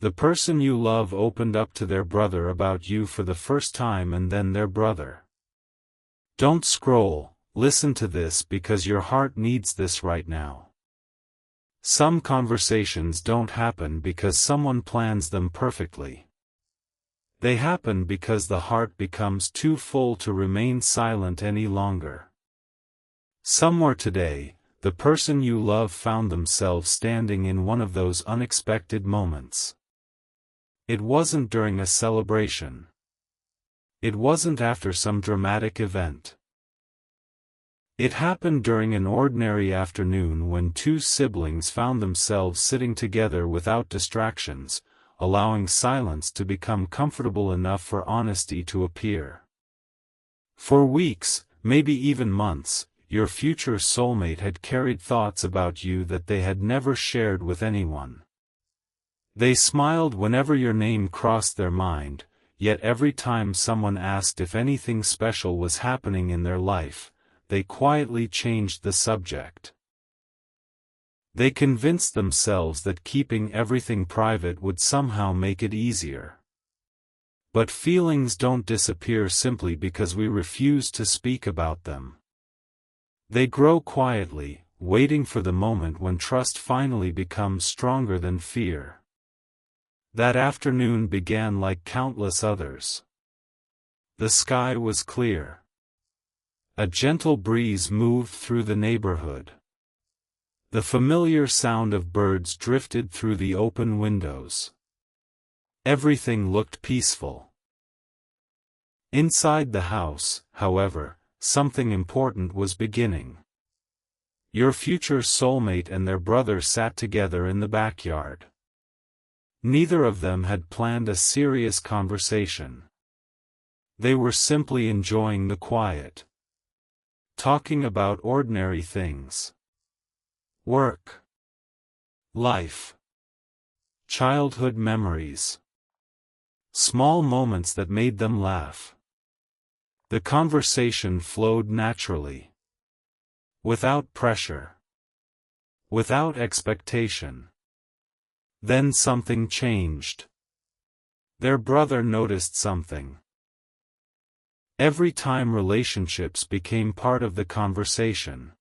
The person you love opened up to their brother about you for the first time, and then their brother. Don't scroll, listen to this because your heart needs this right now. Some conversations don't happen because someone plans them perfectly. They happen because the heart becomes too full to remain silent any longer. Somewhere today, the person you love found themselves standing in one of those unexpected moments. It wasn't during a celebration. It wasn't after some dramatic event. It happened during an ordinary afternoon when two siblings found themselves sitting together without distractions, allowing silence to become comfortable enough for honesty to appear. For weeks, maybe even months, your future soulmate had carried thoughts about you that they had never shared with anyone. They smiled whenever your name crossed their mind, yet every time someone asked if anything special was happening in their life, they quietly changed the subject. They convinced themselves that keeping everything private would somehow make it easier. But feelings don't disappear simply because we refuse to speak about them. They grow quietly, waiting for the moment when trust finally becomes stronger than fear. That afternoon began like countless others. The sky was clear. A gentle breeze moved through the neighborhood. The familiar sound of birds drifted through the open windows. Everything looked peaceful. Inside the house, however, something important was beginning. Your future soulmate and their brother sat together in the backyard. Neither of them had planned a serious conversation. They were simply enjoying the quiet. Talking about ordinary things. Work. Life. Childhood memories. Small moments that made them laugh. The conversation flowed naturally. Without pressure. Without expectation. Then something changed. Their brother noticed something. Every time relationships became part of the conversation,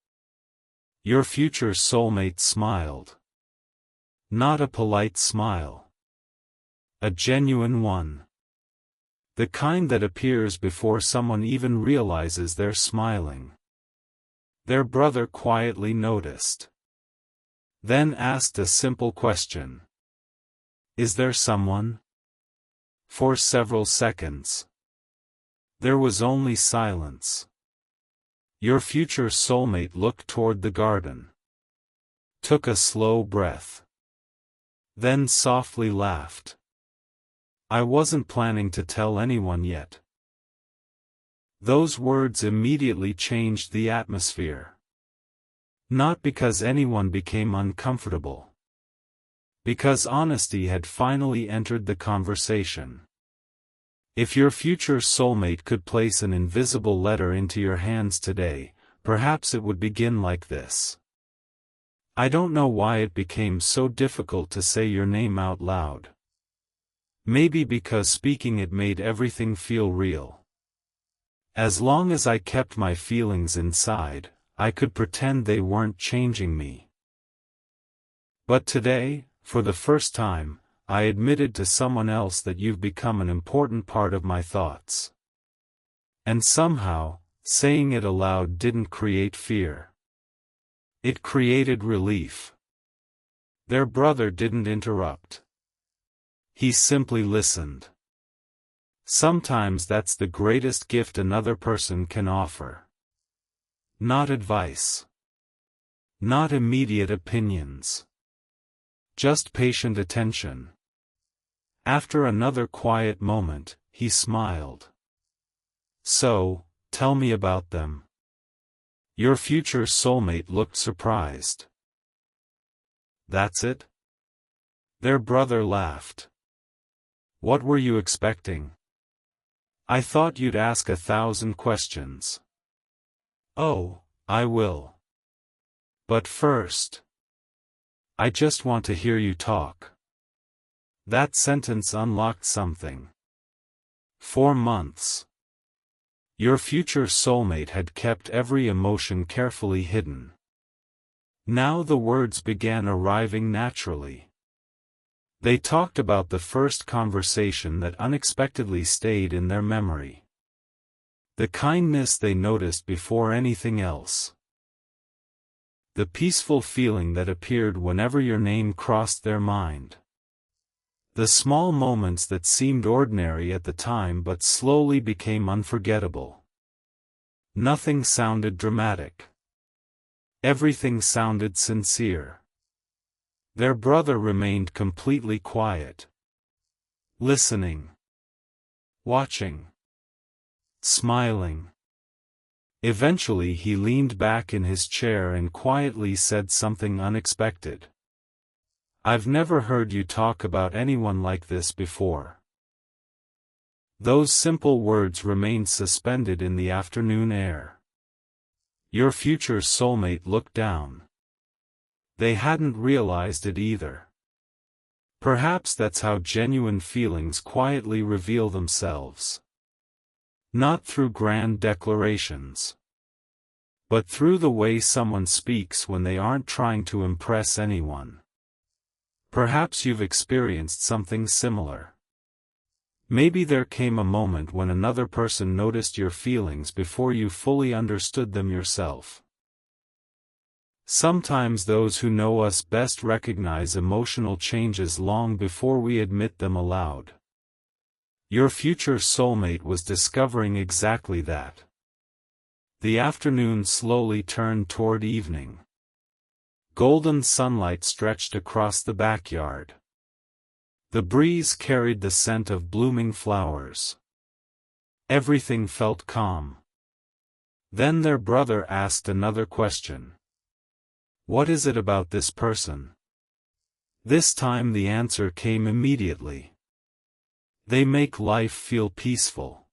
your future soulmate smiled. Not a polite smile. A genuine one. The kind that appears before someone even realizes they're smiling. Their brother quietly noticed. Then asked a simple question. Is there someone? For several seconds. There was only silence. Your future soulmate looked toward the garden. Took a slow breath. Then softly laughed. I wasn't planning to tell anyone yet. Those words immediately changed the atmosphere. Not because anyone became uncomfortable. Because honesty had finally entered the conversation. If your future soulmate could place an invisible letter into your hands today, perhaps it would begin like this. I don't know why it became so difficult to say your name out loud. Maybe because speaking it made everything feel real. As long as I kept my feelings inside, I could pretend they weren't changing me. But today, for the first time, I admitted to someone else that you've become an important part of my thoughts. And somehow, saying it aloud didn't create fear. It created relief. Their brother didn't interrupt. He simply listened. Sometimes that's the greatest gift another person can offer. Not advice. Not immediate opinions. Just patient attention. After another quiet moment, he smiled. So, tell me about them. Your future soulmate looked surprised. That's it? Their brother laughed. What were you expecting? I thought you'd ask 1,000 questions. Oh, I will. But first, I just want to hear you talk. That sentence unlocked something. For months, your future soulmate had kept every emotion carefully hidden. Now the words began arriving naturally. They talked about the first conversation that unexpectedly stayed in their memory. The kindness they noticed before anything else. The peaceful feeling that appeared whenever your name crossed their mind. The small moments that seemed ordinary at the time but slowly became unforgettable. Nothing sounded dramatic. Everything sounded sincere. Their brother remained completely quiet. Listening. Watching. Smiling. Eventually he leaned back in his chair and quietly said something unexpected. "I've never heard you talk about anyone like this before." Those simple words remained suspended in the afternoon air. Your future soulmate looked down. They hadn't realized it either. Perhaps that's how genuine feelings quietly reveal themselves. Not through grand declarations, but through the way someone speaks when they aren't trying to impress anyone. Perhaps you've experienced something similar. Maybe there came a moment when another person noticed your feelings before you fully understood them yourself. Sometimes those who know us best recognize emotional changes long before we admit them aloud. Your future soulmate was discovering exactly that. The afternoon slowly turned toward evening. Golden sunlight stretched across the backyard. The breeze carried the scent of blooming flowers. Everything felt calm. Then their brother asked another question. "What is it about this person?" This time the answer came immediately. "They make life feel peaceful."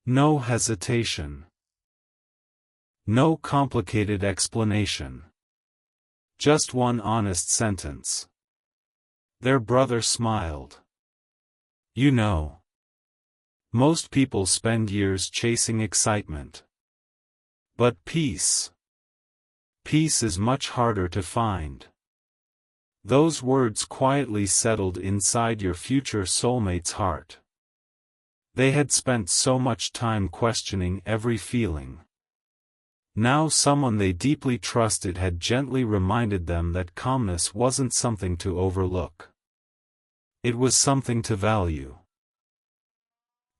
No hesitation. No complicated explanation. Just one honest sentence. Their brother smiled. "You know, most people spend years chasing excitement. But peace is much harder to find." Those words quietly settled inside your future soulmate's heart. They had spent so much time questioning every feeling. Now someone they deeply trusted had gently reminded them that calmness wasn't something to overlook. It was something to value.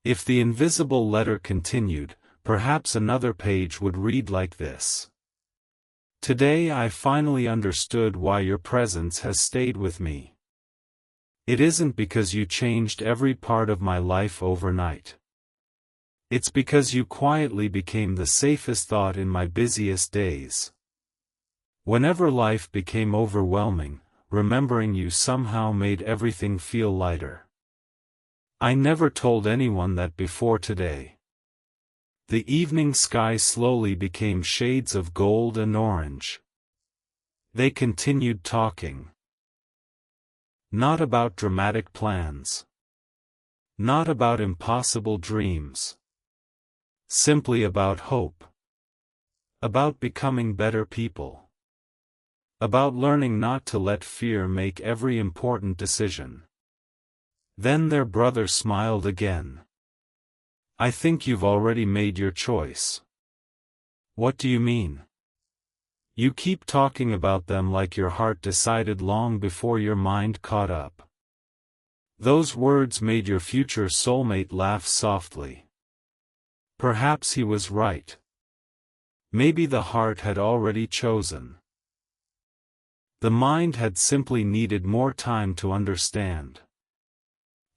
If the invisible letter continued, perhaps another page would read like this. "Today I finally understood why your presence has stayed with me. It isn't because you changed every part of my life overnight. It's because you quietly became the safest thought in my busiest days. Whenever life became overwhelming, remembering you somehow made everything feel lighter. I never told anyone that before today." The evening sky slowly became shades of gold and orange. They continued talking. Not about dramatic plans. Not about impossible dreams. Simply about hope. About becoming better people. About learning not to let fear make every important decision. Then their brother smiled again. "I think you've already made your choice." "What do you mean?" "You keep talking about them like your heart decided long before your mind caught up." Those words made your future soulmate laugh softly. Perhaps he was right. Maybe the heart had already chosen. The mind had simply needed more time to understand.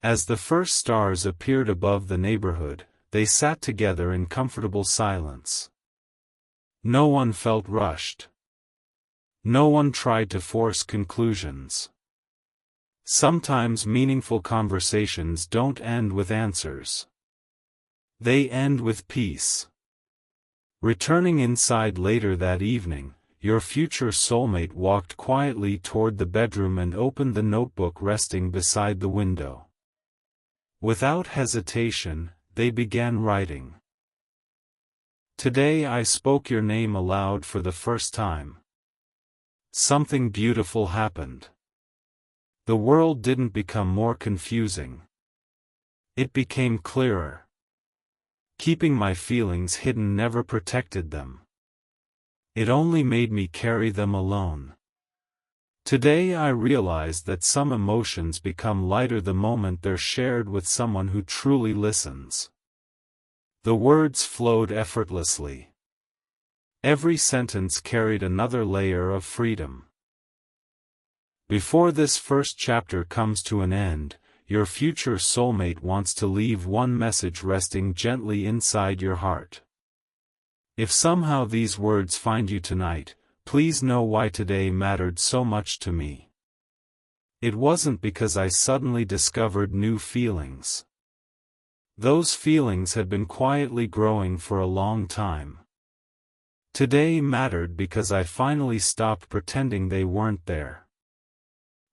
As the first stars appeared above the neighborhood, they sat together in comfortable silence. No one felt rushed. No one tried to force conclusions. Sometimes meaningful conversations don't end with answers. They end with peace. Returning inside later that evening, your future soulmate walked quietly toward the bedroom and opened the notebook resting beside the window. Without hesitation, they began writing. Today I spoke your name aloud for the first time. Something beautiful happened. The world didn't become more confusing. It became clearer. Keeping my feelings hidden never protected them. It only made me carry them alone. Today I realized that some emotions become lighter the moment they're shared with someone who truly listens. The words flowed effortlessly. Every sentence carried another layer of freedom. Before this first chapter comes to an end, your future soulmate wants to leave one message resting gently inside your heart. If somehow these words find you tonight, please know why today mattered so much to me. It wasn't because I suddenly discovered new feelings. Those feelings had been quietly growing for a long time. Today mattered because I finally stopped pretending they weren't there.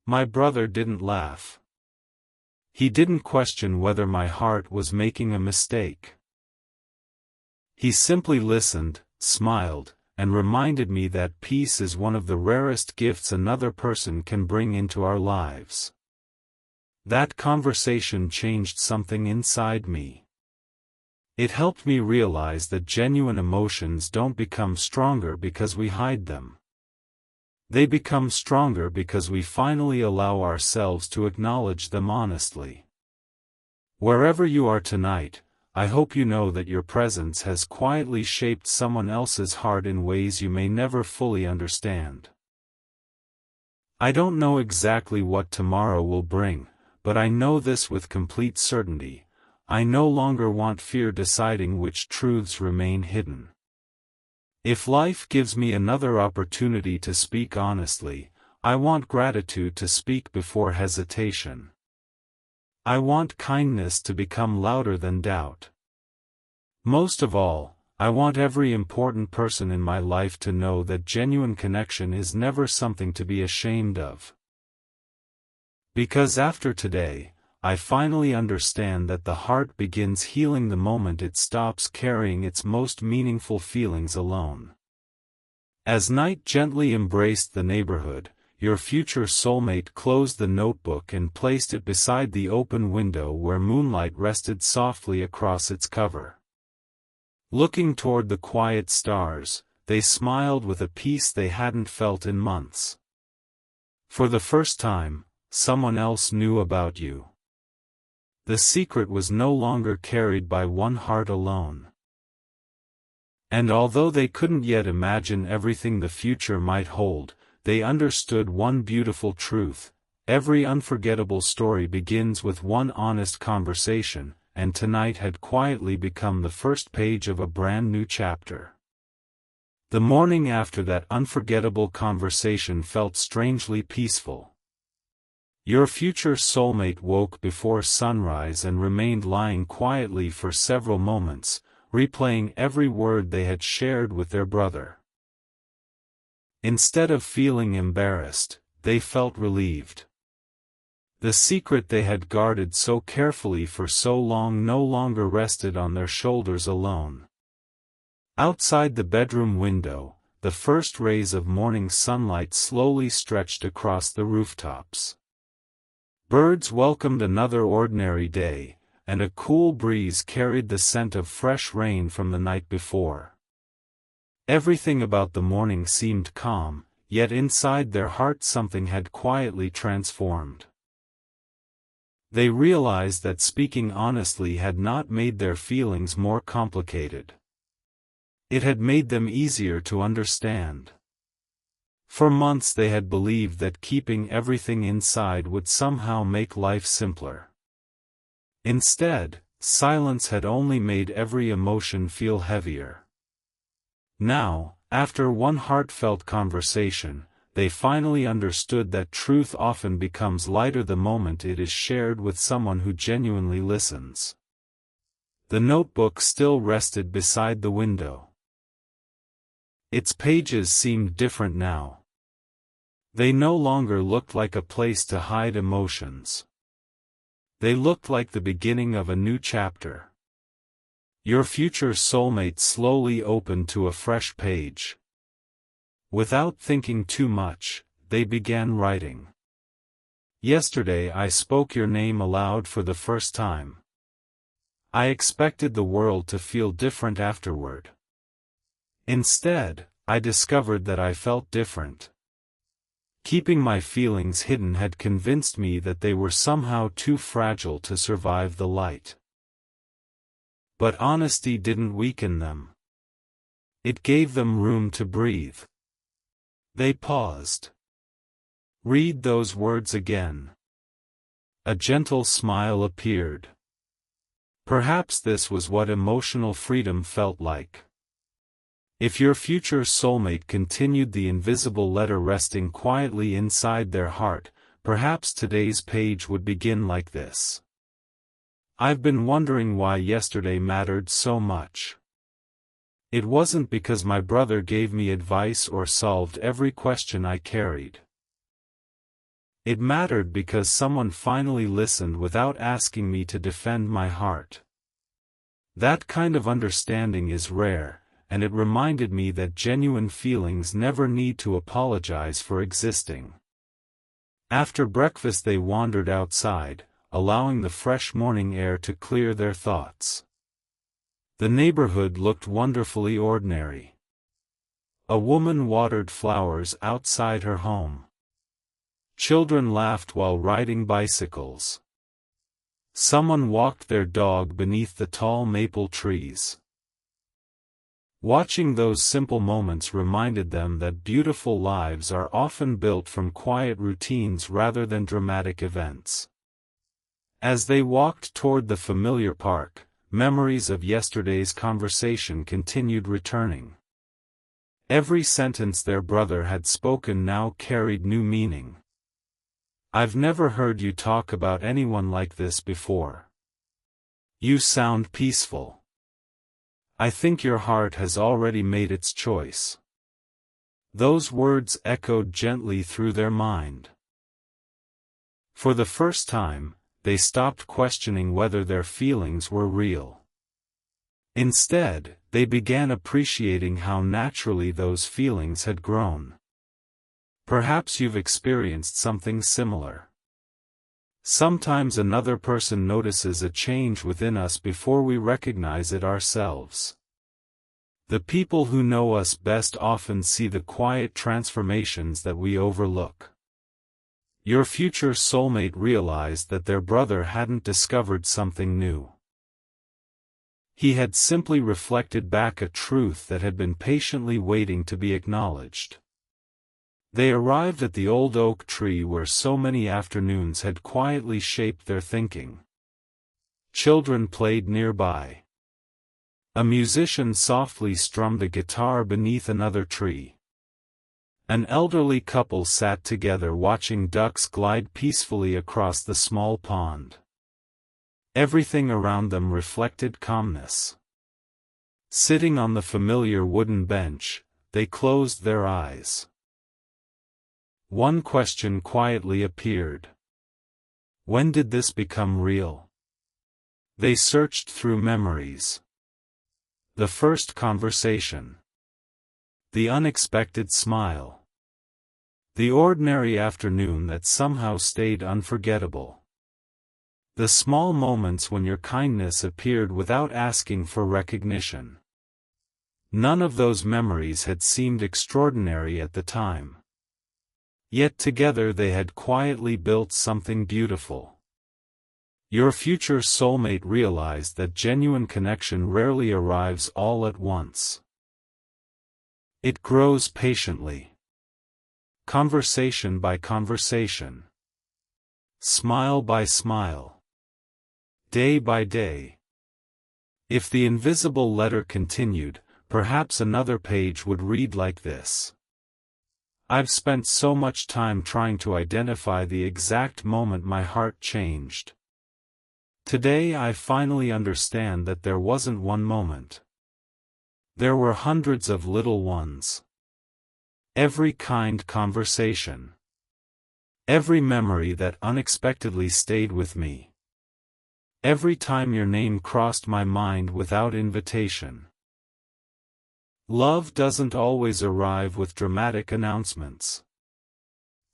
My brother didn't laugh. He didn't question whether my heart was making a mistake. He simply listened, smiled, and reminded me that peace is one of the rarest gifts another person can bring into our lives. That conversation changed something inside me. It helped me realize that genuine emotions don't become stronger because we hide them. They become stronger because we finally allow ourselves to acknowledge them honestly. Wherever you are tonight, I hope you know that your presence has quietly shaped someone else's heart in ways you may never fully understand. I don't know exactly what tomorrow will bring, but I know this with complete certainty: I no longer want fear deciding which truths remain hidden. If life gives me another opportunity to speak honestly, I want gratitude to speak before hesitation. I want kindness to become louder than doubt. Most of all, I want every important person in my life to know that genuine connection is never something to be ashamed of. Because after today, I finally understand that the heart begins healing the moment it stops carrying its most meaningful feelings alone. As night gently embraced the neighborhood, your future soulmate closed the notebook and placed it beside the open window where moonlight rested softly across its cover. Looking toward the quiet stars, they smiled with a peace they hadn't felt in months. For the first time, someone else knew about you. The secret was no longer carried by one heart alone. And although they couldn't yet imagine everything the future might hold, they understood one beautiful truth: every unforgettable story begins with one honest conversation, and tonight had quietly become the first page of a brand new chapter. The morning after that unforgettable conversation felt strangely peaceful. Your future soulmate woke before sunrise and remained lying quietly for several moments, replaying every word they had shared with their brother. Instead of feeling embarrassed, they felt relieved. The secret they had guarded so carefully for so long no longer rested on their shoulders alone. Outside the bedroom window, the first rays of morning sunlight slowly stretched across the rooftops. Birds welcomed another ordinary day, and a cool breeze carried the scent of fresh rain from the night before. Everything about the morning seemed calm, yet inside their hearts something had quietly transformed. They realized that speaking honestly had not made their feelings more complicated. It had made them easier to understand. For months they had believed that keeping everything inside would somehow make life simpler. Instead, silence had only made every emotion feel heavier. Now, after one heartfelt conversation, they finally understood that truth often becomes lighter the moment it is shared with someone who genuinely listens. The notebook still rested beside the window. Its pages seemed different now. They no longer looked like a place to hide emotions. They looked like the beginning of a new chapter. Your future soulmate slowly opened to a fresh page. Without thinking too much, they began writing. Yesterday I spoke your name aloud for the first time. I expected the world to feel different afterward. Instead, I discovered that I felt different. Keeping my feelings hidden had convinced me that they were somehow too fragile to survive the light. But honesty didn't weaken them. It gave them room to breathe. They paused. Read those words again. A gentle smile appeared. Perhaps this was what emotional freedom felt like. If your future soulmate continued the invisible letter resting quietly inside their heart, perhaps today's page would begin like this. I've been wondering why yesterday mattered so much. It wasn't because my brother gave me advice or solved every question I carried. It mattered because someone finally listened without asking me to defend my heart. That kind of understanding is rare, and it reminded me that genuine feelings never need to apologize for existing. After breakfast they wandered outside, allowing the fresh morning air to clear their thoughts. The neighborhood looked wonderfully ordinary. A woman watered flowers outside her home. Children laughed while riding bicycles. Someone walked their dog beneath the tall maple trees. Watching those simple moments reminded them that beautiful lives are often built from quiet routines rather than dramatic events. As they walked toward the familiar park, memories of yesterday's conversation continued returning. Every sentence their brother had spoken now carried new meaning. I've never heard you talk about anyone like this before. You sound peaceful. I think your heart has already made its choice. Those words echoed gently through their mind. For the first time, they stopped questioning whether their feelings were real. Instead, they began appreciating how naturally those feelings had grown. Perhaps you've experienced something similar. Sometimes another person notices a change within us before we recognize it ourselves. The people who know us best often see the quiet transformations that we overlook. Your future soulmate realized that their brother hadn't discovered something new. He had simply reflected back a truth that had been patiently waiting to be acknowledged. They arrived at the old oak tree where so many afternoons had quietly shaped their thinking. Children played nearby. A musician softly strummed a guitar beneath another tree. An elderly couple sat together watching ducks glide peacefully across the small pond. Everything around them reflected calmness. Sitting on the familiar wooden bench, they closed their eyes. One question quietly appeared. When did this become real? They searched through memories. The first conversation. The unexpected smile. The ordinary afternoon that somehow stayed unforgettable. The small moments when your kindness appeared without asking for recognition. None of those memories had seemed extraordinary at the time. Yet together they had quietly built something beautiful. Your future soulmate realized that genuine connection rarely arrives all at once. It grows patiently. Conversation by conversation. Smile by smile. Day by day. If the invisible letter continued, perhaps another page would read like this. I've spent so much time trying to identify the exact moment my heart changed. Today I finally understand that there wasn't one moment. There were hundreds of little ones. Every kind conversation. Every memory that unexpectedly stayed with me. Every time your name crossed my mind without invitation. Love doesn't always arrive with dramatic announcements.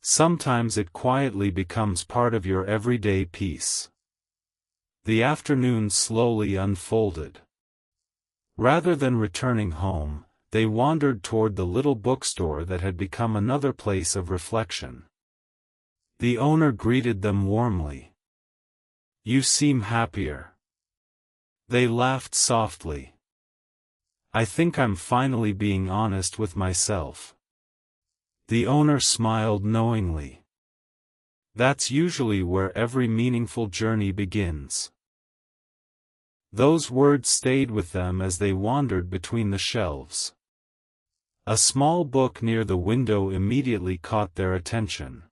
Sometimes it quietly becomes part of your everyday peace. The afternoon slowly unfolded. Rather than returning home, they wandered toward the little bookstore that had become another place of reflection. The owner greeted them warmly. "You seem happier." They laughed softly. "I think I'm finally being honest with myself." The owner smiled knowingly. That's usually where every meaningful journey begins. Those words stayed with them as they wandered between the shelves. A small book near the window immediately caught their attention.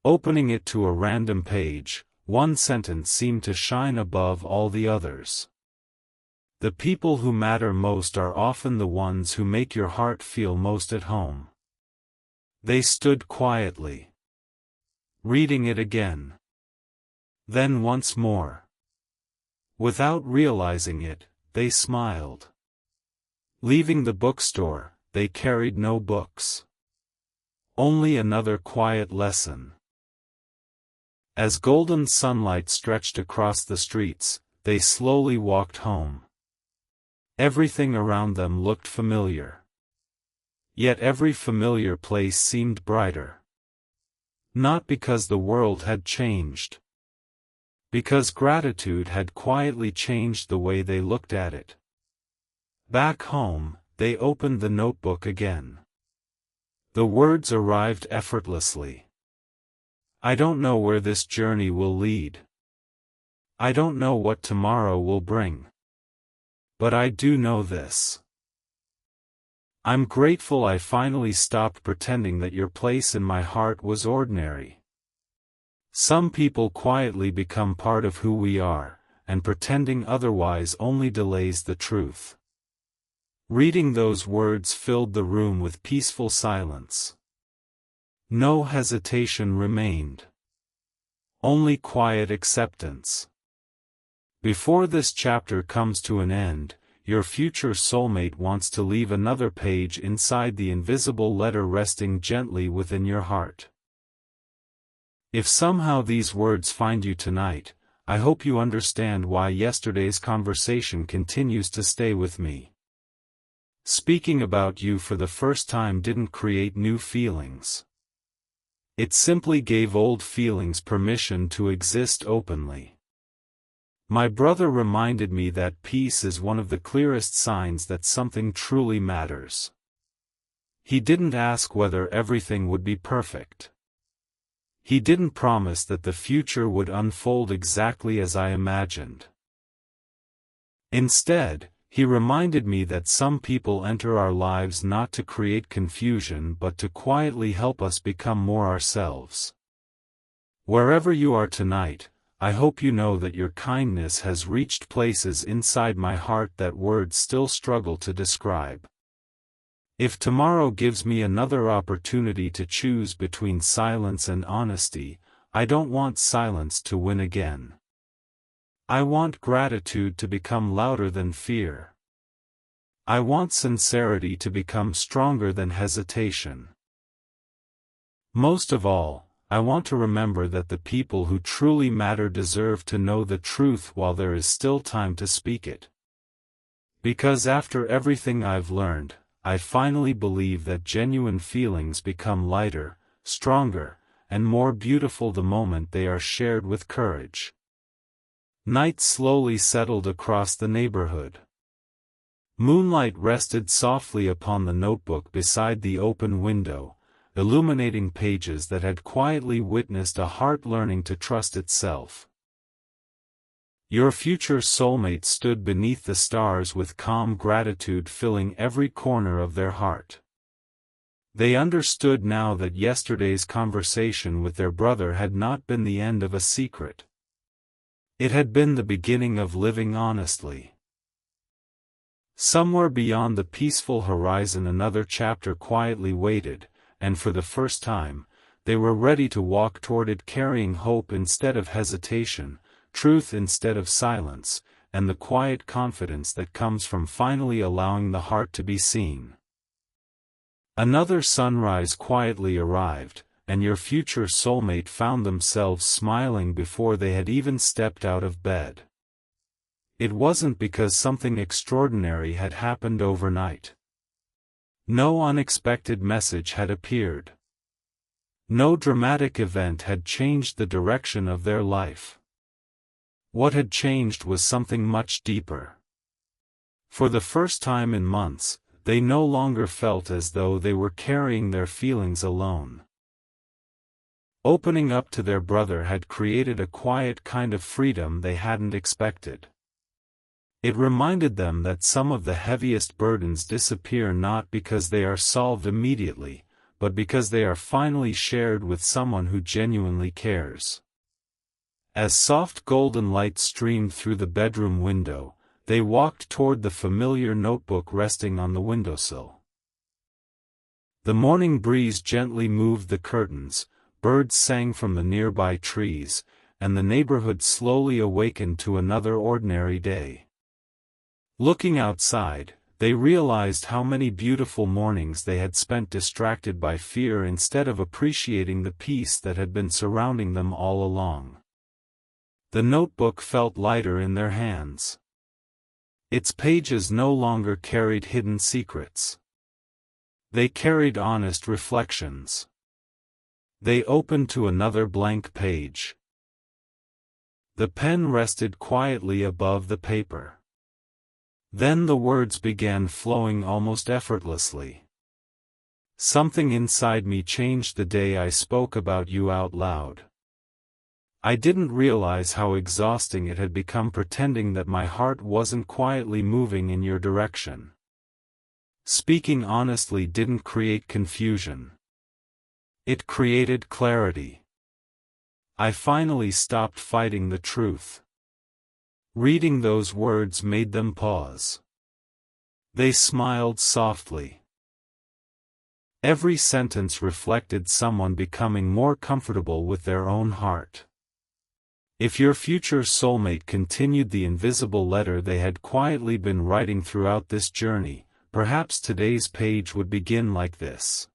Opening it to a random page, one sentence seemed to shine above all the others. The people who matter most are often the ones who make your heart feel most at home. They stood quietly, reading it again. Then once more. Without realizing it, they smiled. Leaving the bookstore, they carried no books. Only another quiet lesson. As golden sunlight stretched across the streets, they slowly walked home. Everything around them looked familiar. Yet every familiar place seemed brighter. Not because the world had changed. Because gratitude had quietly changed the way they looked at it. Back home, they opened the notebook again. The words arrived effortlessly. I don't know where this journey will lead. I don't know what tomorrow will bring. But I do know this. I'm grateful I finally stopped pretending that your place in my heart was ordinary. Some people quietly become part of who we are, and pretending otherwise only delays the truth. Reading those words filled the room with peaceful silence. No hesitation remained. Only quiet acceptance. Before this chapter comes to an end, your future soulmate wants to leave another page inside the invisible letter resting gently within your heart. If somehow these words find you tonight, I hope you understand why yesterday's conversation continues to stay with me. Speaking about you for the first time didn't create new feelings. It simply gave old feelings permission to exist openly. My brother reminded me that peace is one of the clearest signs that something truly matters. He didn't ask whether everything would be perfect. He didn't promise that the future would unfold exactly as I imagined. Instead, he reminded me that some people enter our lives not to create confusion but to quietly help us become more ourselves. Wherever you are tonight, I hope you know that your kindness has reached places inside my heart that words still struggle to describe. If tomorrow gives me another opportunity to choose between silence and honesty, I don't want silence to win again. I want gratitude to become louder than fear. I want sincerity to become stronger than hesitation. Most of all, I want to remember that the people who truly matter deserve to know the truth while there is still time to speak it. Because after everything I've learned, I finally believe that genuine feelings become lighter, stronger, and more beautiful the moment they are shared with courage. Night slowly settled across the neighborhood. Moonlight rested softly upon the notebook beside the open window, illuminating pages that had quietly witnessed a heart learning to trust itself. Your future soulmate stood beneath the stars with calm gratitude filling every corner of their heart. They understood now that yesterday's conversation with their brother had not been the end of a secret. It had been the beginning of living honestly. Somewhere beyond the peaceful horizon another chapter quietly waited, and for the first time, they were ready to walk toward it carrying hope instead of hesitation, truth instead of silence, and the quiet confidence that comes from finally allowing the heart to be seen. Another sunrise quietly arrived, and your future soulmate found themselves smiling before they had even stepped out of bed. It wasn't because something extraordinary had happened overnight. No unexpected message had appeared. No dramatic event had changed the direction of their life. What had changed was something much deeper. For the first time in months, they no longer felt as though they were carrying their feelings alone. Opening up to their brother had created a quiet kind of freedom they hadn't expected. It reminded them that some of the heaviest burdens disappear not because they are solved immediately, but because they are finally shared with someone who genuinely cares. As soft golden light streamed through the bedroom window, they walked toward the familiar notebook resting on the windowsill. The morning breeze gently moved the curtains, birds sang from the nearby trees, and the neighborhood slowly awakened to another ordinary day. Looking outside, they realized how many beautiful mornings they had spent distracted by fear instead of appreciating the peace that had been surrounding them all along. The notebook felt lighter in their hands. Its pages no longer carried hidden secrets. They carried honest reflections. They opened to another blank page. The pen rested quietly above the paper. Then the words began flowing almost effortlessly. Something inside me changed the day I spoke about you out loud. I didn't realize how exhausting it had become pretending that my heart wasn't quietly moving in your direction. Speaking honestly didn't create confusion. It created clarity. I finally stopped fighting the truth. Reading those words made them pause. They smiled softly. Every sentence reflected someone becoming more comfortable with their own heart. If your future soulmate continued the invisible letter they had quietly been writing throughout this journey, perhaps today's page would begin like this.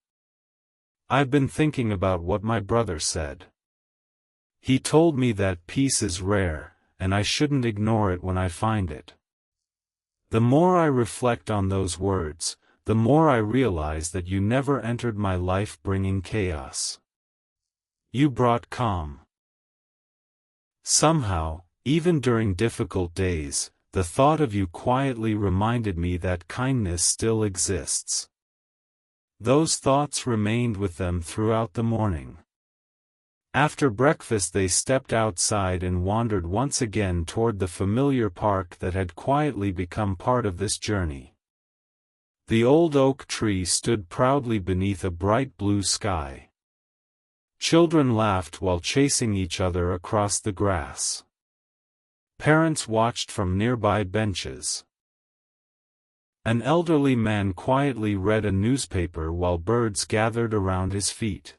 I've been thinking about what my brother said. He told me that peace is rare, and I shouldn't ignore it when I find it. The more I reflect on those words, the more I realize that you never entered my life bringing chaos. You brought calm. Somehow, even during difficult days, the thought of you quietly reminded me that kindness still exists. Those thoughts remained with them throughout the morning. After breakfast they stepped outside and wandered once again toward the familiar park that had quietly become part of this journey. The old oak tree stood proudly beneath a bright blue sky. Children laughed while chasing each other across the grass. Parents watched from nearby benches. An elderly man quietly read a newspaper while birds gathered around his feet.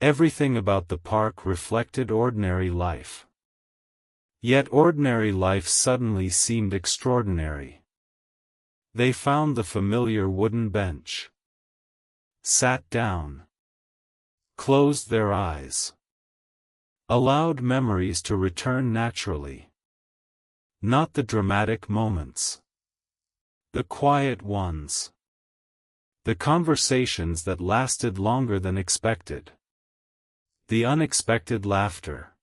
Everything about the park reflected ordinary life. Yet ordinary life suddenly seemed extraordinary. They found the familiar wooden bench. Sat down. Closed their eyes. Allowed memories to return naturally. Not the dramatic moments. The quiet ones. The conversations that lasted longer than expected. The unexpected laughter.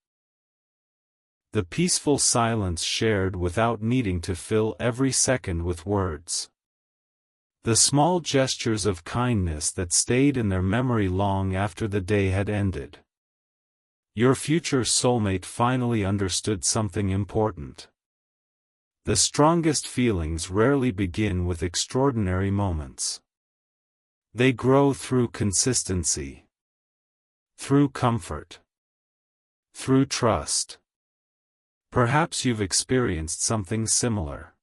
The peaceful silence shared without needing to fill every second with words. The small gestures of kindness that stayed in their memory long after the day had ended. Your future soulmate finally understood something important. The strongest feelings rarely begin with extraordinary moments. They grow through consistency. Through comfort. Through trust. Perhaps you've experienced something similar.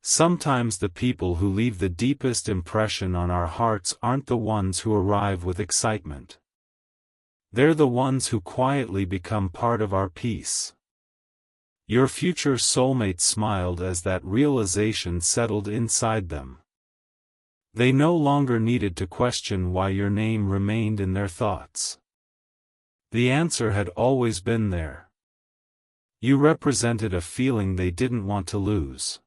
Sometimes the people who leave the deepest impression on our hearts aren't the ones who arrive with excitement. They're the ones who quietly become part of our peace. Your future soulmate smiled as that realization settled inside them. They no longer needed to question why your name remained in their thoughts. The answer had always been there. You represented a feeling they didn't want to lose.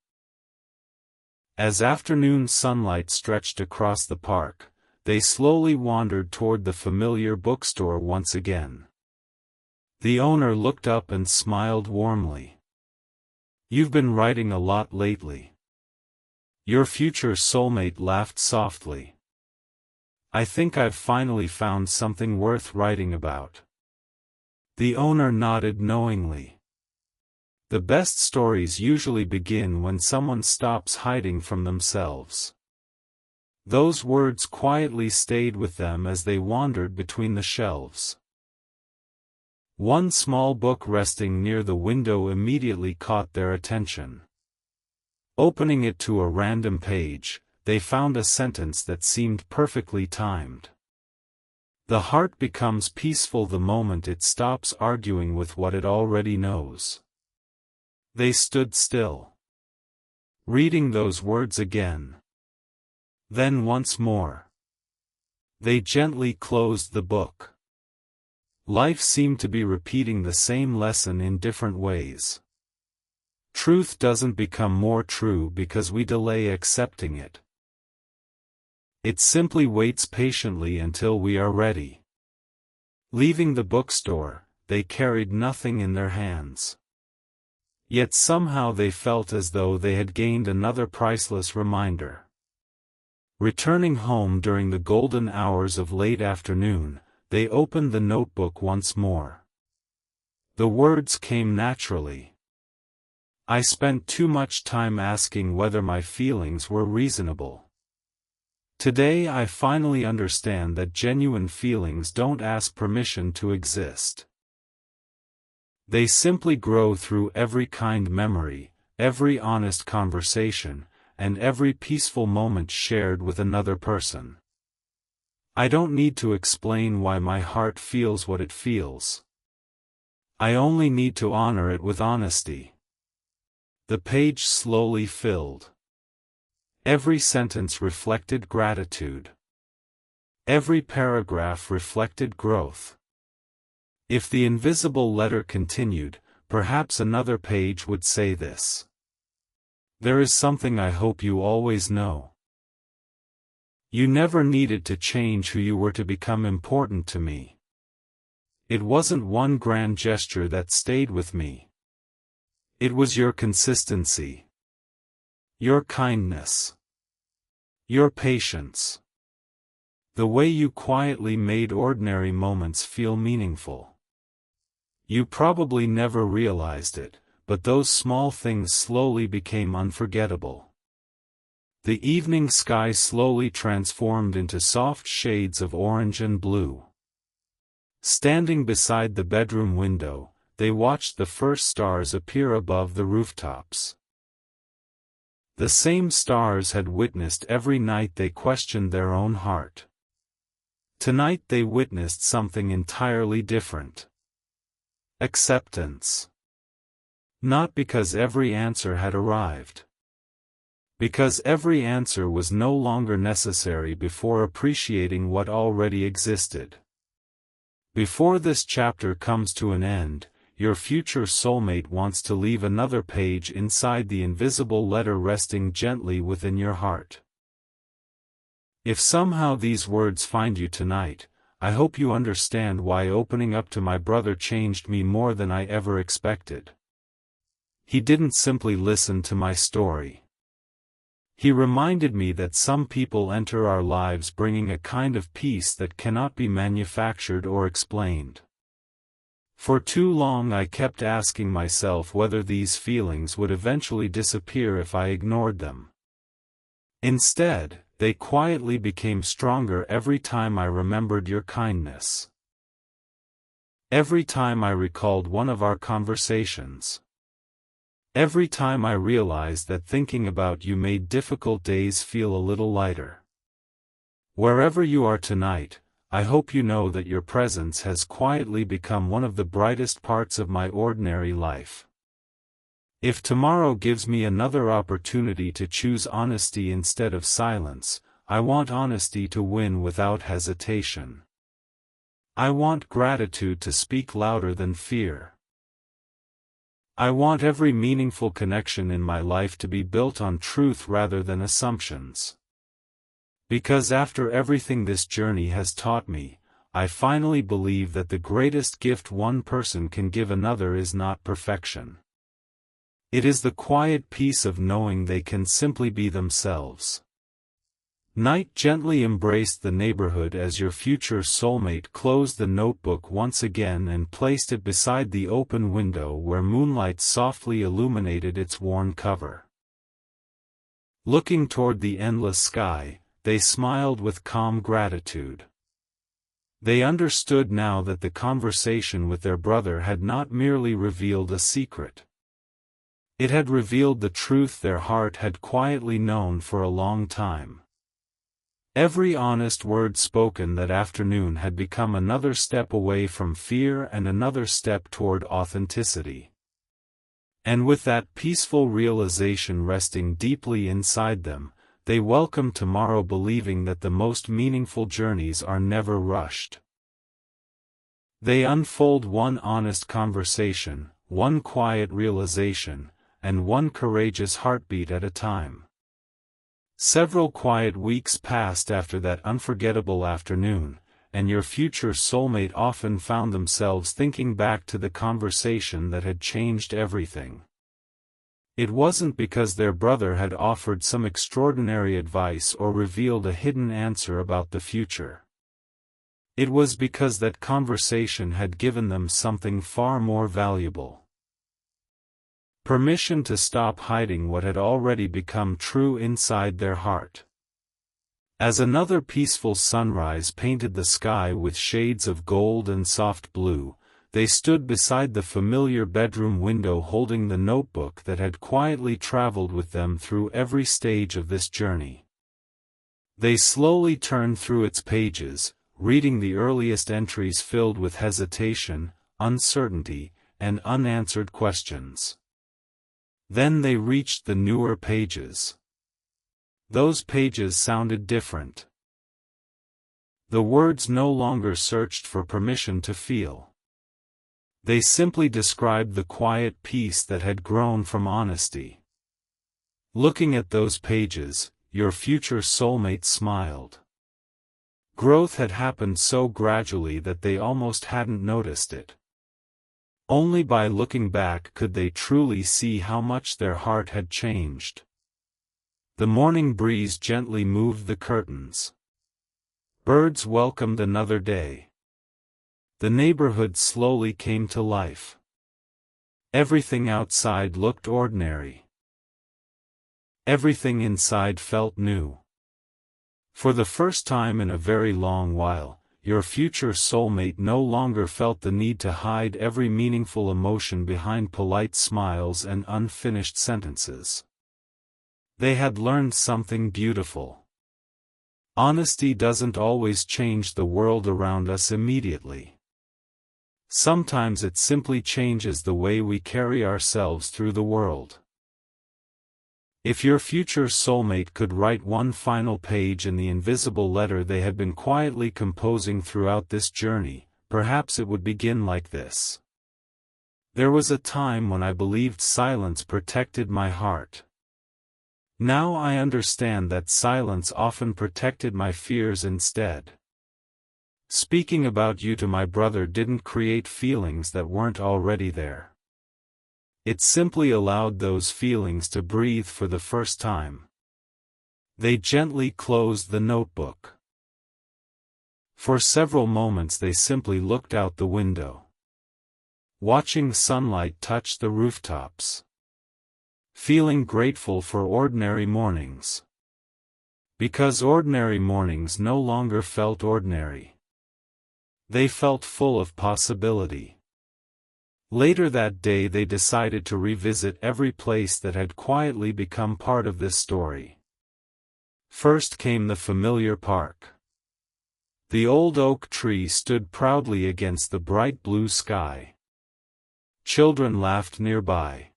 As afternoon sunlight stretched across the park, they slowly wandered toward the familiar bookstore once again. The owner looked up and smiled warmly. "You've been writing a lot lately." Your future soulmate laughed softly. "I think I've finally found something worth writing about." The owner nodded knowingly. The best stories usually begin when someone stops hiding from themselves. Those words quietly stayed with them as they wandered between the shelves. One small book resting near the window immediately caught their attention. Opening it to a random page, they found a sentence that seemed perfectly timed. The heart becomes peaceful the moment it stops arguing with what it already knows. They stood still, reading those words again. Then once more. They gently closed the book. Life seemed to be repeating the same lesson in different ways. Truth doesn't become more true because we delay accepting it. It simply waits patiently until we are ready. Leaving the bookstore, they carried nothing in their hands. Yet somehow they felt as though they had gained another priceless reminder. Returning home during the golden hours of late afternoon, they opened the notebook once more. The words came naturally. "I spent too much time asking whether my feelings were reasonable. Today I finally understand that genuine feelings don't ask permission to exist. They simply grow through every kind memory, every honest conversation, and every peaceful moment shared with another person. I don't need to explain why my heart feels what it feels. I only need to honor it with honesty." The page slowly filled. Every sentence reflected gratitude. Every paragraph reflected growth. If the invisible letter continued, perhaps another page would say this: "There is something I hope you always know. You never needed to change who you were to become important to me. It wasn't one grand gesture that stayed with me. It was your consistency. Your kindness. Your patience. The way you quietly made ordinary moments feel meaningful. You probably never realized it, but those small things slowly became unforgettable." The evening sky slowly transformed into soft shades of orange and blue. Standing beside the bedroom window, they watched the first stars appear above the rooftops. The same stars had witnessed every night they questioned their own heart. Tonight they witnessed something entirely different. Acceptance. Not because every answer had arrived. Because every answer was no longer necessary before appreciating what already existed. Before this chapter comes to an end, your future soulmate wants to leave another page inside the invisible letter resting gently within your heart. If somehow these words find you tonight, I hope you understand why opening up to my brother changed me more than I ever expected. He didn't simply listen to my story. He reminded me that some people enter our lives bringing a kind of peace that cannot be manufactured or explained. For too long I kept asking myself whether these feelings would eventually disappear if I ignored them. Instead, they quietly became stronger every time I remembered your kindness. Every time I recalled one of our conversations. Every time I realized that thinking about you made difficult days feel a little lighter. Wherever you are tonight, I hope you know that your presence has quietly become one of the brightest parts of my ordinary life. If tomorrow gives me another opportunity to choose honesty instead of silence, I want honesty to win without hesitation. I want gratitude to speak louder than fear. I want every meaningful connection in my life to be built on truth rather than assumptions. Because after everything this journey has taught me, I finally believe that the greatest gift one person can give another is not perfection. It is the quiet peace of knowing they can simply be themselves. Night gently embraced the neighborhood as your future soulmate closed the notebook once again and placed it beside the open window where moonlight softly illuminated its worn cover. Looking toward the endless sky, they smiled with calm gratitude. They understood now that the conversation with their brother had not merely revealed a secret. It had revealed the truth their heart had quietly known for a long time. Every honest word spoken that afternoon had become another step away from fear and another step toward authenticity. And with that peaceful realization resting deeply inside them, they welcomed tomorrow believing that the most meaningful journeys are never rushed. They unfold one honest conversation, one quiet realization, and one courageous heartbeat at a time. Several quiet weeks passed after that unforgettable afternoon, and your future soulmate often found themselves thinking back to the conversation that had changed everything. It wasn't because their brother had offered some extraordinary advice or revealed a hidden answer about the future. It was because that conversation had given them something far more valuable. Permission to stop hiding what had already become true inside their heart. As another peaceful sunrise painted the sky with shades of gold and soft blue, they stood beside the familiar bedroom window holding the notebook that had quietly traveled with them through every stage of this journey. They slowly turned through its pages, reading the earliest entries filled with hesitation, uncertainty, and unanswered questions. Then they reached the newer pages. Those pages sounded different. The words no longer searched for permission to feel. They simply described the quiet peace that had grown from honesty. Looking at those pages, your future soulmate smiled. Growth had happened so gradually that they almost hadn't noticed it. Only by looking back could they truly see how much their heart had changed. The morning breeze gently moved the curtains. Birds welcomed another day. The neighborhood slowly came to life. Everything outside looked ordinary. Everything inside felt new. For the first time in a very long while, your future soulmate no longer felt the need to hide every meaningful emotion behind polite smiles and unfinished sentences. They had learned something beautiful. Honesty doesn't always change the world around us immediately. Sometimes it simply changes the way we carry ourselves through the world. If your future soulmate could write one final page in the invisible letter they had been quietly composing throughout this journey, perhaps it would begin like this. There was a time when I believed silence protected my heart. Now I understand that silence often protected my fears instead. Speaking about you to my brother didn't create feelings that weren't already there. It simply allowed those feelings to breathe for the first time. They gently closed the notebook. For several moments they simply looked out the window, watching sunlight touch the rooftops, feeling grateful for ordinary mornings. Because ordinary mornings no longer felt ordinary. They felt full of possibility. Later that day they decided to revisit every place that had quietly become part of this story. First came the familiar park. The old oak tree stood proudly against the bright blue sky. Children laughed nearby.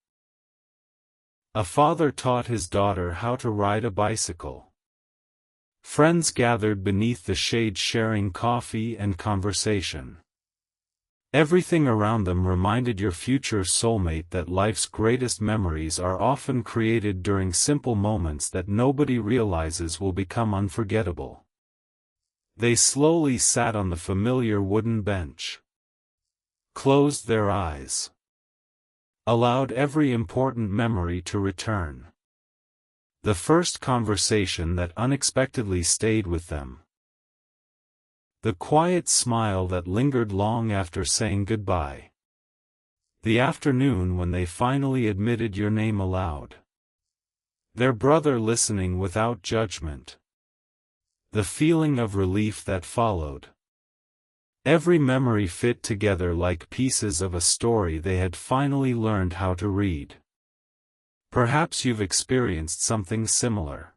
A father taught his daughter how to ride a bicycle. Friends gathered beneath the shade sharing coffee and conversation. Everything around them reminded your future soulmate that life's greatest memories are often created during simple moments that nobody realizes will become unforgettable. They slowly sat on the familiar wooden bench. Closed their eyes. Allowed every important memory to return. The first conversation that unexpectedly stayed with them. The quiet smile that lingered long after saying goodbye. The afternoon when they finally admitted your name aloud. Their brother listening without judgment. The feeling of relief that followed. Every memory fit together like pieces of a story they had finally learned how to read. Perhaps you've experienced something similar.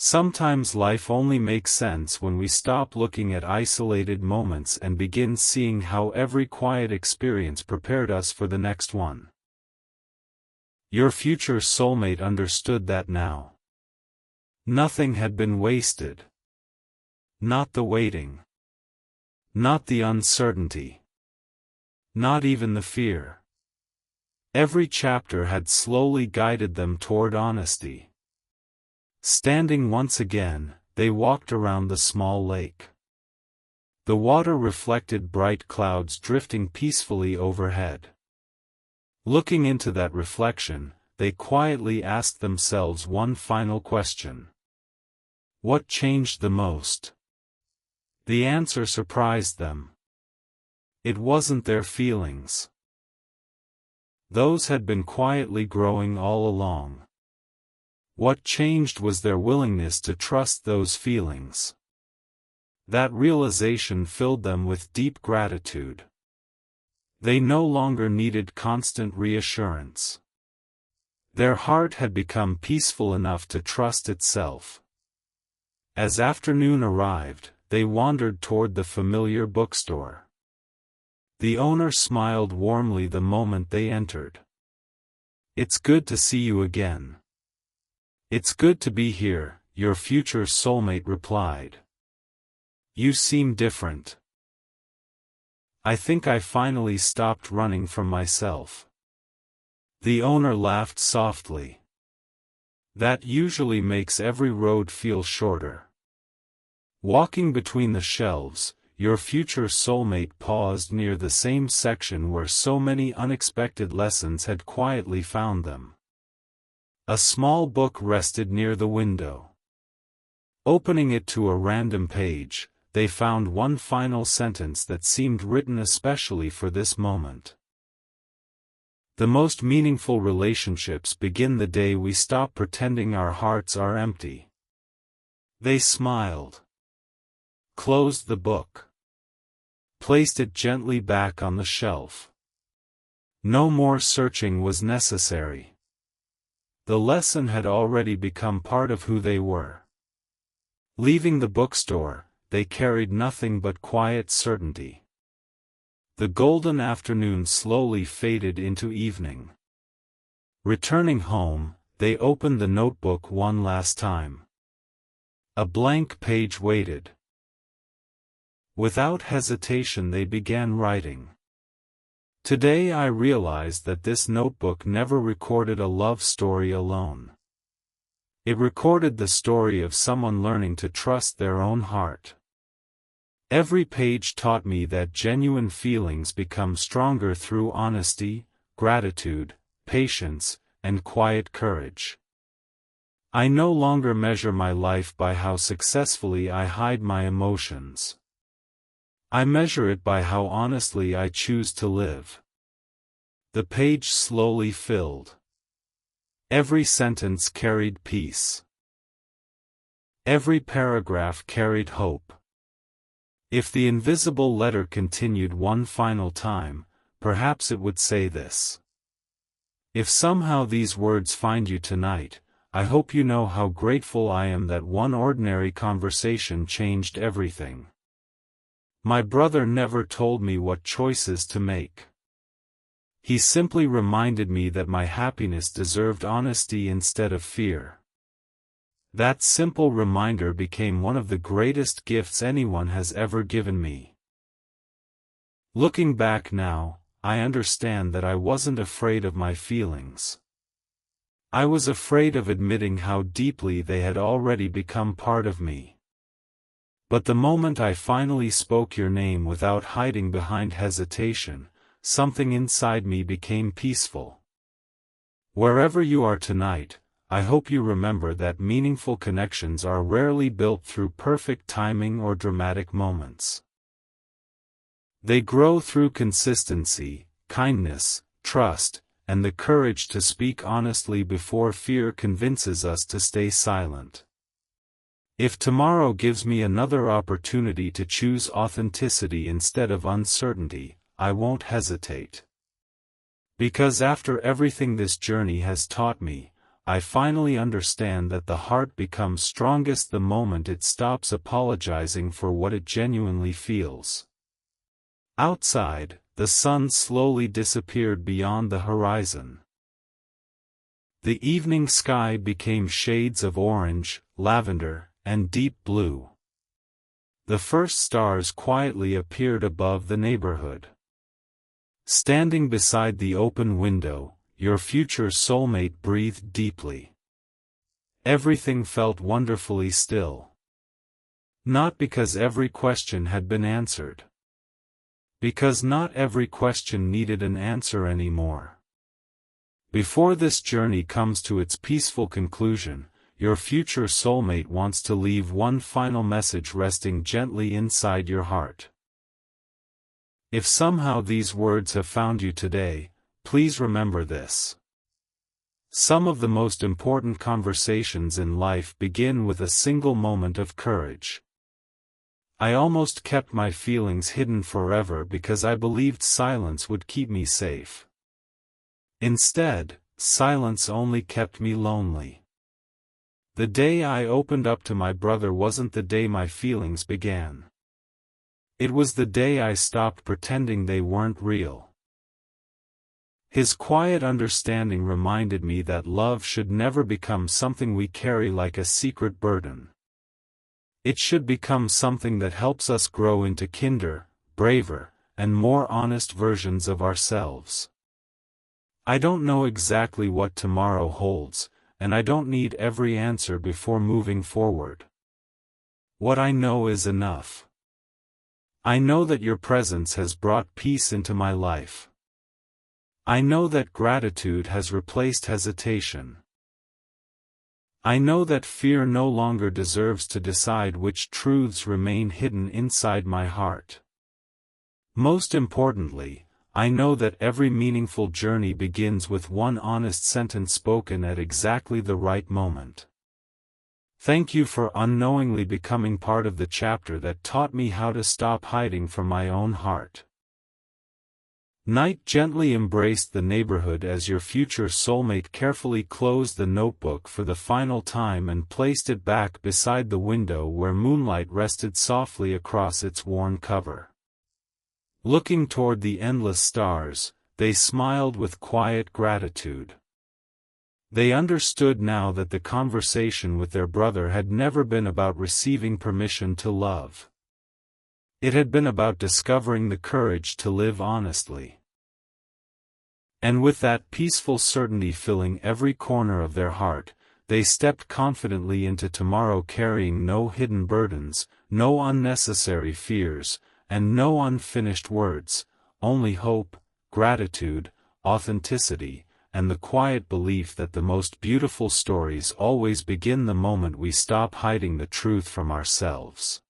Sometimes life only makes sense when we stop looking at isolated moments and begin seeing how every quiet experience prepared us for the next one. Your future soulmate understood that now. Nothing had been wasted. Not the waiting. Not the uncertainty. Not even the fear. Every chapter had slowly guided them toward honesty. Standing once again, they walked around the small lake. The water reflected bright clouds drifting peacefully overhead. Looking into that reflection, they quietly asked themselves one final question. What changed the most? The answer surprised them. It wasn't their feelings. Those had been quietly growing all along. What changed was their willingness to trust those feelings. That realization filled them with deep gratitude. They no longer needed constant reassurance. Their heart had become peaceful enough to trust itself. As afternoon arrived, they wandered toward the familiar bookstore. The owner smiled warmly the moment they entered. "It's good to see you again." "It's good to be here," your future soulmate replied. "You seem different." "I think I finally stopped running from myself." The owner laughed softly. "That usually makes every road feel shorter." Walking between the shelves, your future soulmate paused near the same section where so many unexpected lessons had quietly found them. A small book rested near the window. Opening it to a random page, they found one final sentence that seemed written especially for this moment. "The most meaningful relationships begin the day we stop pretending our hearts are empty." They smiled. Closed the book. Placed it gently back on the shelf. No more searching was necessary. The lesson had already become part of who they were. Leaving the bookstore, they carried nothing but quiet certainty. The golden afternoon slowly faded into evening. Returning home, they opened the notebook one last time. A blank page waited. Without hesitation they began writing. "Today I realized that this notebook never recorded a love story alone. It recorded the story of someone learning to trust their own heart. Every page taught me that genuine feelings become stronger through honesty, gratitude, patience, and quiet courage. I no longer measure my life by how successfully I hide my emotions. I measure it by how honestly I choose to live." The page slowly filled. Every sentence carried peace. Every paragraph carried hope. If the invisible letter continued one final time, perhaps it would say this. If somehow these words find you tonight, I hope you know how grateful I am that one ordinary conversation changed everything. My brother never told me what choices to make. He simply reminded me that my happiness deserved honesty instead of fear. That simple reminder became one of the greatest gifts anyone has ever given me. Looking back now, I understand that I wasn't afraid of my feelings. I was afraid of admitting how deeply they had already become part of me. But the moment I finally spoke your name without hiding behind hesitation, something inside me became peaceful. Wherever you are tonight, I hope you remember that meaningful connections are rarely built through perfect timing or dramatic moments. They grow through consistency, kindness, trust, and the courage to speak honestly before fear convinces us to stay silent. If tomorrow gives me another opportunity to choose authenticity instead of uncertainty, I won't hesitate. Because after everything this journey has taught me, I finally understand that the heart becomes strongest the moment it stops apologizing for what it genuinely feels. Outside, the sun slowly disappeared beyond the horizon. The evening sky became shades of orange, lavender, and deep blue. The first stars quietly appeared above the neighborhood. Standing beside the open window, your future soulmate breathed deeply. Everything felt wonderfully still. Not because every question had been answered. Because not every question needed an answer anymore. Before this journey comes to its peaceful conclusion, your future soulmate wants to leave one final message resting gently inside your heart. If somehow these words have found you today, please remember this. Some of the most important conversations in life begin with a single moment of courage. I almost kept my feelings hidden forever because I believed silence would keep me safe. Instead, silence only kept me lonely. The day I opened up to my brother wasn't the day my feelings began. It was the day I stopped pretending they weren't real. His quiet understanding reminded me that love should never become something we carry like a secret burden. It should become something that helps us grow into kinder, braver, and more honest versions of ourselves. I don't know exactly what tomorrow holds, and I don't need every answer before moving forward. What I know is enough. I know that your presence has brought peace into my life. I know that gratitude has replaced hesitation. I know that fear no longer deserves to decide which truths remain hidden inside my heart. Most importantly, I know that every meaningful journey begins with one honest sentence spoken at exactly the right moment. Thank you for unknowingly becoming part of the chapter that taught me how to stop hiding from my own heart. Night gently embraced the neighborhood as your future soulmate carefully closed the notebook for the final time and placed it back beside the window where moonlight rested softly across its worn cover. Looking toward the endless stars, they smiled with quiet gratitude. They understood now that the conversation with their brother had never been about receiving permission to love. It had been about discovering the courage to live honestly. And with that peaceful certainty filling every corner of their heart, they stepped confidently into tomorrow carrying no hidden burdens, no unnecessary fears, and no unfinished words, only hope, gratitude, authenticity, and the quiet belief that the most beautiful stories always begin the moment we stop hiding the truth from ourselves.